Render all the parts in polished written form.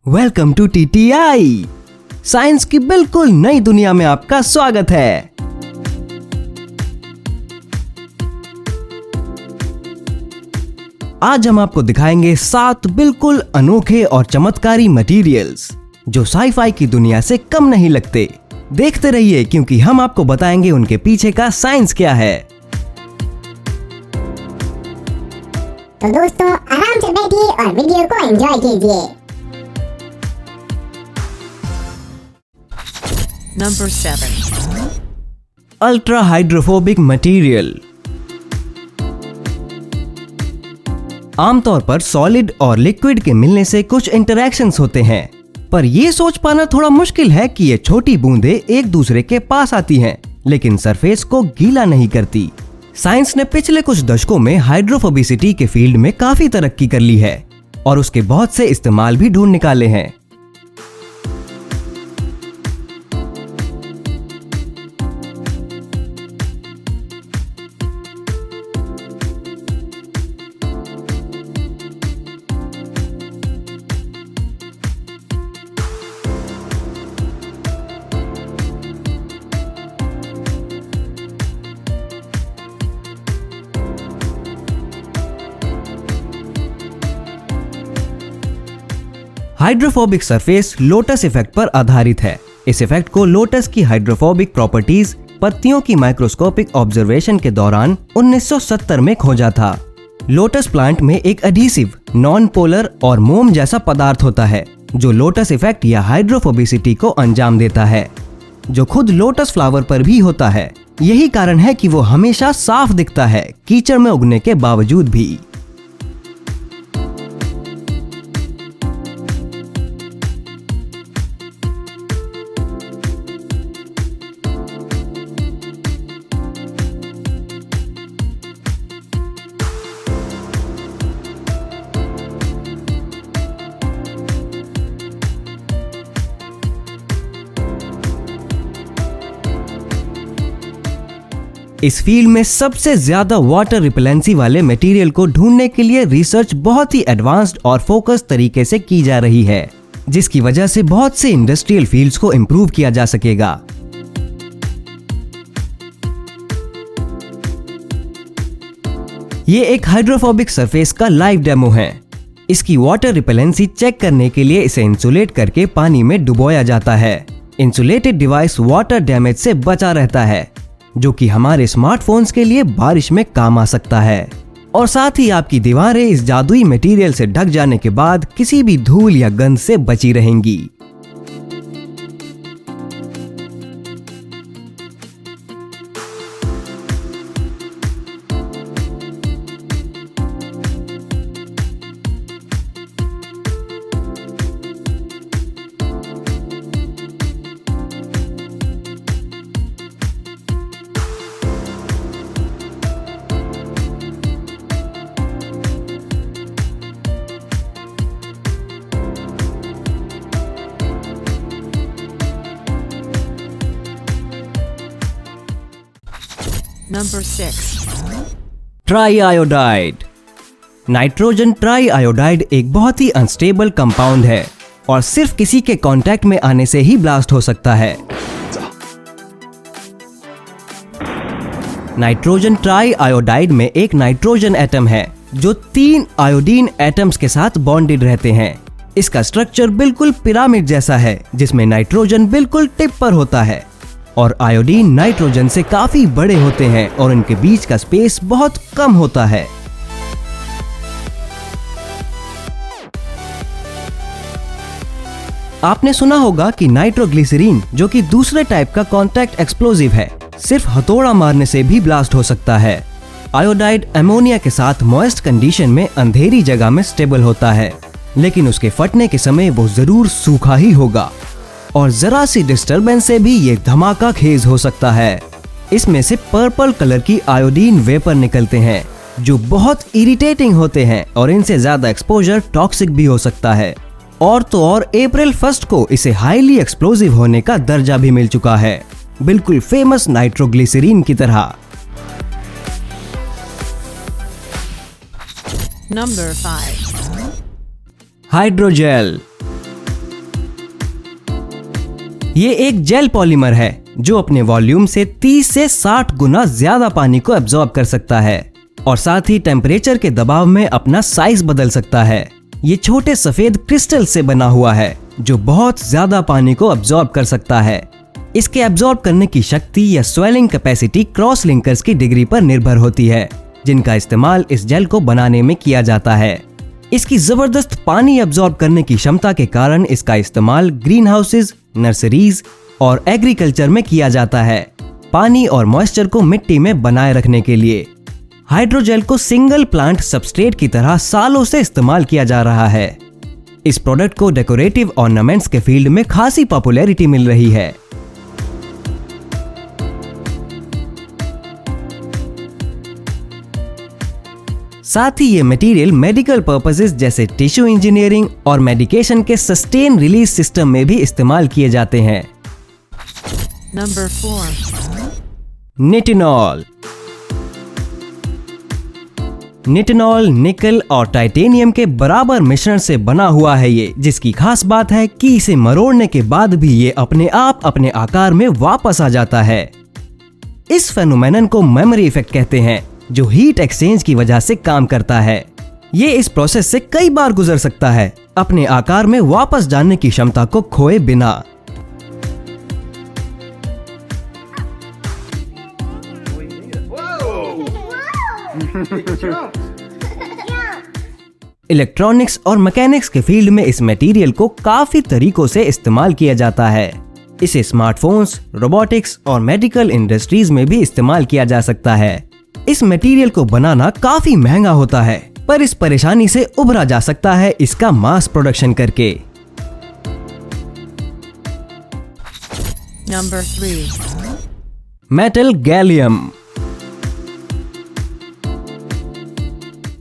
Welcome to TTI। Science की बिल्कुल नई दुनिया में आपका स्वागत है। आज हम आपको दिखाएंगे 7 बिल्कुल अनोखे और चमत्कारी मटेरियल्स जो साई-फाई की दुनिया से कम नहीं लगते। देखते रहिए क्योंकि हम आपको बताएंगे उनके पीछे का साइंस क्या है। तो दोस्तों आराम से बैठिए और वीडियो को एंजॉय कीजिए। Number 7. Ultra hydrophobic material. आमतौर पर सॉलिड और लिक्विड के मिलने से कुछ इंटरैक्शंस होते हैं, पर यह सोच पाना थोड़ा मुश्किल है कि ये छोटी बूंदें एक दूसरे के पास आती हैं, लेकिन सरफेस को गीला नहीं करती। साइंस ने पिछले कुछ दशकों में हाइड्रोफोबिसिटी के फील्ड में काफी तरक्की कर ली है और उसके बहुत से इस्तेमाल भी ढूंढ निकाले हैं। हाइड्रोफोबिक सरफेस लोटस इफेक्ट पर आधारित है। इस इफेक्ट को लोटस की हाइड्रोफोबिक प्रॉपर्टीज पत्तियों की माइक्रोस्कोपिक ऑब्जर्वेशन के दौरान 1970 में खोजा था। लोटस प्लांट में एक एडहेसिव, नॉन पोलर और मोम जैसा पदार्थ होता है जो लोटस इफेक्ट या हाइड्रोफोबिसिटी को अंजाम देता है, जो खुद लोटस फ्लावर पर भी होता है। यही कारण है कि वो हमेशा साफ दिखता है, कीचड़ में उगने के बावजूद भी। इस फील्ड में सबसे ज्यादा वाटर रिपेलेंसी वाले मटेरियल को ढूंढने के लिए रिसर्च बहुत ही एडवांस्ड और फोकस तरीके से की जा रही है, जिसकी वजह से बहुत से इंडस्ट्रियल फील्ड्स को इंप्रूव किया जा सकेगा। ये एक हाइड्रोफोबिक सरफेस का लाइव डेमो है। इसकी वाटर रिपेलेंसी चेक करने के लिए इसे इंसुलेट करके पानी में डुबोया जाता है। इंसुलेटेड डिवाइस वाटर डैमेज से बचा रहता है, जो कि हमारे स्मार्टफोन्स के लिए बारिश में काम आ सकता है। और साथ ही आपकी दीवारें इस जादुई मटेरियल से ढक जाने के बाद किसी भी धूल या गंध से बची रहेंगी। Number 6. Try iodide. Nitrogen try iodide एक बहुत ही अनस्टेबल कंपाउंड है और सिर्फ किसी के कांटेक्ट में आने से ही ब्लास्ट हो सकता है। नाइट्रोजन ट्राई आयोडाइड में एक नाइट्रोजन एटम है जो 3 आयोडीन एटम्स के साथ बॉन्डेड रहते हैं। इसका स्ट्रक्चर बिल्कुल पिरामिड जैसा है, जिसमें नाइट्रोजन बिल्कुल टिप पर होता है और आयोडीन नाइट्रोजन से काफी बड़े होते हैं और इनके बीच का स्पेस बहुत कम होता है। आपने सुना होगा कि नाइट्रोग्लिसरीन, जो कि दूसरे टाइप का कॉन्टैक्ट एक्सप्लोजिव है, सिर्फ हथौड़ा मारने से भी ब्लास्ट हो सकता है। आयोडाइड अमोनिया के साथ मॉइस्ट कंडीशन में अंधेरी जगह में स्टेबल होता है, लेकिन उसके फटने के समय वो जरूर सूखा ही होगा और जरा सी डिस्टरबेंस से भी ये धमाका खेज हो सकता है। इसमें से पर्पल कलर की आयोडीन वेपर निकलते हैं जो बहुत इरिटेटिंग होते हैं और इनसे ज्यादा एक्सपोजर टॉक्सिक भी हो सकता है। और तो और अप्रैल 1 को इसे हाईली एक्सप्लोजिव होने का दर्जा भी मिल चुका है, बिल्कुल फेमस नाइट्रोग्लिसरीन की तरह। Number 5. हाइड्रोजेल। ये एक जेल पॉलीमर है जो अपने वॉल्यूम से 30 से 60 गुना ज्यादा पानी को एब्जॉर्ब कर सकता है और साथ ही टेम्परेचर के दबाव में अपना साइज बदल सकता है। ये छोटे सफेद क्रिस्टल से बना हुआ है जो बहुत ज्यादा पानी को एब्जॉर्ब कर सकता है। इसके एब्जॉर्ब करने की शक्ति या स्वेलिंग कैपेसिटी क्रॉस लिंकर्स की डिग्री पर निर्भर होती है, जिनका इस्तेमाल इस जेल को बनाने में किया जाता है। इसकी जबरदस्त पानी एब्जॉर्ब करने की क्षमता के कारण इसका इस्तेमाल ग्रीन हाउसेज, नर्सरीज और एग्रीकल्चर में किया जाता है, पानी और मॉइस्चर को मिट्टी में बनाए रखने के लिए। हाइड्रोजेल को सिंगल प्लांट सबस्ट्रेट की तरह सालों से इस्तेमाल किया जा रहा है। इस प्रोडक्ट को डेकोरेटिव ऑर्नामेंट्स के फील्ड में खासी पॉपुलैरिटी मिल रही है। साथ ही ये मटेरियल मेडिकल पर्पसेस जैसे टिश्यू इंजीनियरिंग और मेडिकेशन के सस्टेन रिलीज सिस्टम में भी इस्तेमाल किए जाते हैं। Number 4. निटिनॉल। निटिनॉल निकल और टाइटेनियम के बराबर मिश्रण से बना हुआ है ये, जिसकी खास बात है कि इसे मरोड़ने के बाद भी ये अपने आप अपने आकार में वापस आ जाता है। इस फेनोमेनन को मेमोरी इफेक्ट कहते हैं, जो हीट एक्सचेंज की वजह से काम करता है। ये इस प्रोसेस से कई बार गुजर सकता है, अपने आकार में वापस जाने की क्षमता को खोए बिना। इलेक्ट्रॉनिक्स और मैकेनिक्स के फील्ड में इस मटेरियल को काफी तरीकों से इस्तेमाल किया जाता है। इसे स्मार्टफोन्स, रोबोटिक्स और मेडिकल इंडस्ट्रीज में भी इस्तेमाल किया जा सकता है। इस मटेरियल को बनाना काफी महंगा होता है, पर इस परेशानी से उभरा जा सकता है इसका मास प्रोडक्शन करके। Number 3. Metal gallium.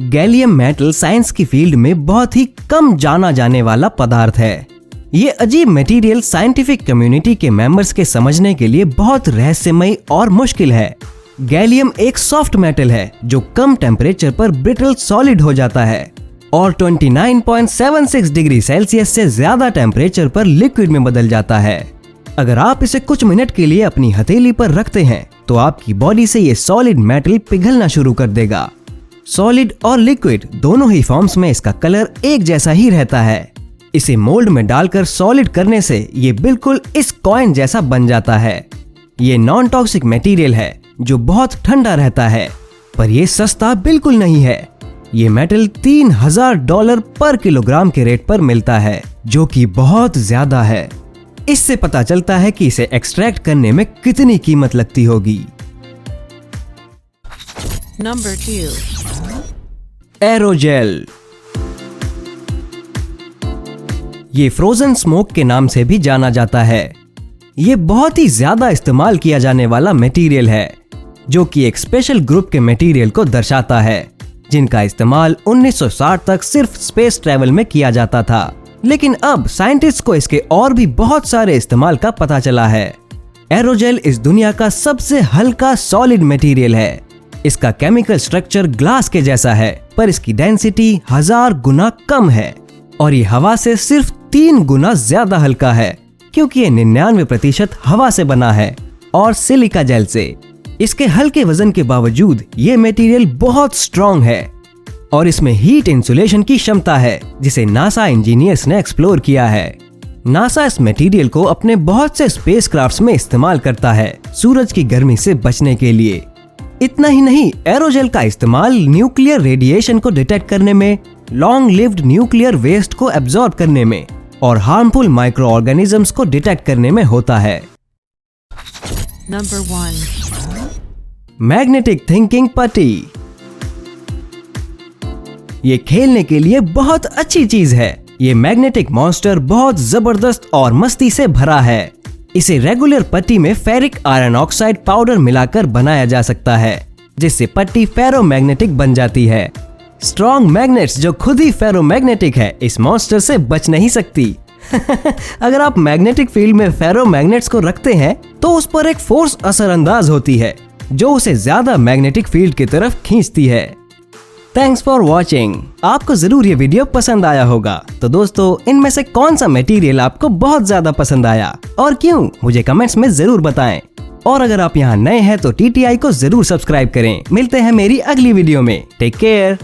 Gallium metal science की फील्ड में बहुत ही कम जाना जाने वाला पदार्थ है। ये अजीब मटेरियल साइंटिफिक कम्युनिटी के मेंबर्स के समझने के लिए बहुत रहस्यमयी और मुश्किल है। गैलियम एक सॉफ्ट मेटल है जो कम टेम्परेचर पर ब्रिटल सॉलिड हो जाता है और 29.76 डिग्री सेल्सियस से ज्यादा टेम्परेचर पर लिक्विड में बदल जाता है। अगर आप इसे कुछ मिनट के लिए अपनी हथेली पर रखते हैं तो आपकी बॉडी से ये सॉलिड मेटल पिघलना शुरू कर देगा। सॉलिड और लिक्विड दोनों ही फॉर्म्स में इसका कलर एक जैसा ही रहता है। इसे मोल्ड में डालकर सॉलिड करने से ये बिल्कुल इस कॉइन जैसा बन जाता है। ये नॉन टॉक्सिक मटेरियल है जो बहुत ठंडा रहता है, पर ये सस्ता बिल्कुल नहीं है। ये मेटल $3000 पर किलोग्राम के रेट पर मिलता है, जो कि बहुत ज्यादा है। इससे पता चलता है कि इसे एक्सट्रैक्ट करने में कितनी कीमत लगती होगी। Number 2. एरोजेल। ये फ्रोजन स्मोक के नाम से भी जाना जाता है। ये बहुत ही ज्यादा इस्तेमाल किया जाने वाला मटेरियल है, जो कि एक स्पेशल ग्रुप के मटेरियल को दर्शाता है, जिनका इस्तेमाल 1960 तक सिर्फ स्पेस ट्रैवल में किया जाता था। लेकिन अब साइंटिस्ट को इसके और भी बहुत सारे इस्तेमाल का पता चला है। एरोजेल इस दुनिया का सबसे हल्का सॉलिड मटेरियल है। इसका केमिकल स्ट्रक्चर ग्लास के जैसा है, पर इसकी डेंसिटी 1000 गुना कम है और ये हवा से सिर्फ 3 गुना ज्यादा हल्का है, क्योंकि ये 99% हवा से बना है और सिलिका जेल से। इसके हल्के वजन के बावजूद ये मटेरियल बहुत स्ट्रॉन्ग है और इसमें हीट इंसुलेशन की क्षमता है, जिसे नासा इंजीनियर्स ने एक्सप्लोर किया है। नासा इस मटेरियल को अपने बहुत से स्पेसक्राफ्ट्स में इस्तेमाल करता है, सूरज की गर्मी से बचने के लिए। इतना ही नहीं, एरोजेल का इस्तेमाल न्यूक्लियर रेडिएशन को डिटेक्ट करने में, लॉन्ग लिव्ड न्यूक्लियर वेस्ट को एब्जॉर्ब करने में और हार्मफुल माइक्रो ऑर्गेनिजम्स को डिटेक्ट करने में होता है। Number 1. मैग्नेटिक थिंकिंग पट्टी। ये खेलने के लिए बहुत अच्छी चीज है। ये मैग्नेटिक मॉन्स्टर बहुत जबरदस्त और मस्ती से भरा है। इसे रेगुलर पट्टी में फेरिक आयरन ऑक्साइड पाउडर मिलाकर बनाया जा सकता है, जिससे पट्टी फेरोमैग्नेटिक बन जाती है। स्ट्रॉन्ग मैग्नेट्स जो खुद ही फेरोमैग्नेटिक है, इस मॉन्स्टर से बच नहीं सकती। अगर आप मैग्नेटिक फील्ड में फेरोमैग्नेट्स को रखते हैं तो उस पर एक फोर्स असरअंदाज होती है, जो उसे ज्यादा मैग्नेटिक फील्ड की तरफ खींचती है। Thanks for watching. आपको जरूर ये वीडियो पसंद आया होगा। तो दोस्तों, इनमें से कौन सा मटेरियल आपको बहुत ज्यादा पसंद आया और क्यों, मुझे कमेंट्स में जरूर बताएं। और अगर आप यहाँ नए हैं तो TTI को जरूर सब्सक्राइब करें। मिलते हैं मेरी अगली वीडियो में। Take care.